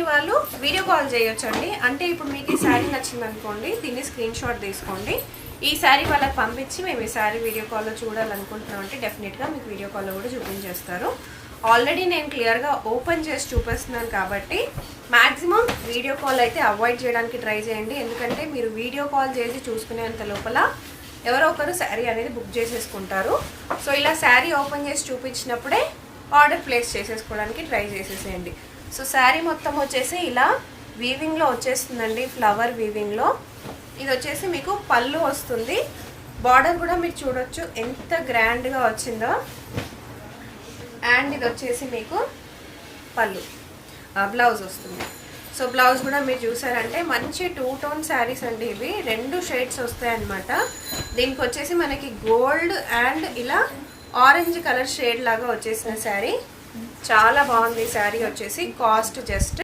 వాళ్ళు video call చేయొచ్చండి. అంటే ఇప్పుడు మీకు ఈ శారీ నచ్చింది అనుకోండి, దీన్ని స్క్రీన్ షాట్ తీసుకోండి. ఈ శారీ వాళ్ళకి పంపించి మేము ఈ శారీ వీడియో కాల్లో చూడాలనుకుంటున్నాం అంటే డెఫినెట్గా మీకు వీడియో కాల్లో కూడా చూపించేస్తారు. ఆల్రెడీ నేను క్లియర్గా ఓపెన్ చేసి చూపిస్తున్నాను కాబట్టి మ్యాక్సిమం వీడియో కాల్ అయితే అవాయిడ్ చేయడానికి ట్రై చేయండి. ఎందుకంటే మీరు వీడియో కాల్ చేసి చూసుకునేంత లోపల ఎవరో ఒకరు శారీ అనేది బుక్ చేసేసుకుంటారు. సో ఇలా శారీ ఓపెన్ చేసి చూపించినప్పుడే ఆర్డర్ ప్లేస్ చేసేసుకోవడానికి ట్రై చేసేసేయండి. సో శారీ మొత్తం వచ్చేసి ఇలా వీవింగ్లో వచ్చేస్తుందండి, ఫ్లవర్ వీవింగ్లో. ఇది వచ్చేసి మీకు పళ్ళు వస్తుంది. బార్డర్ కూడా మీరు చూడొచ్చు ఎంత గ్రాండ్గా వచ్చిందో. అండ్ ఇది వచ్చేసి మీకు పళ్ళు, బ్లౌజ్ వస్తుంది. సో బ్లౌజ్ కూడా మీరు చూసారంటే మంచి 2 టోన్ శారీస్ అండి ఇవి. 2 షేడ్స్ వస్తాయి అన్నమాట. దీనికి వచ్చేసి మనకి గోల్డ్ అండ్ ఇలా ఆరెంజ్ కలర్ షేడ్ లాగా వచ్చేసిన శారీ. చాలా బాగుంది శారీ వచ్చేసి. Cost just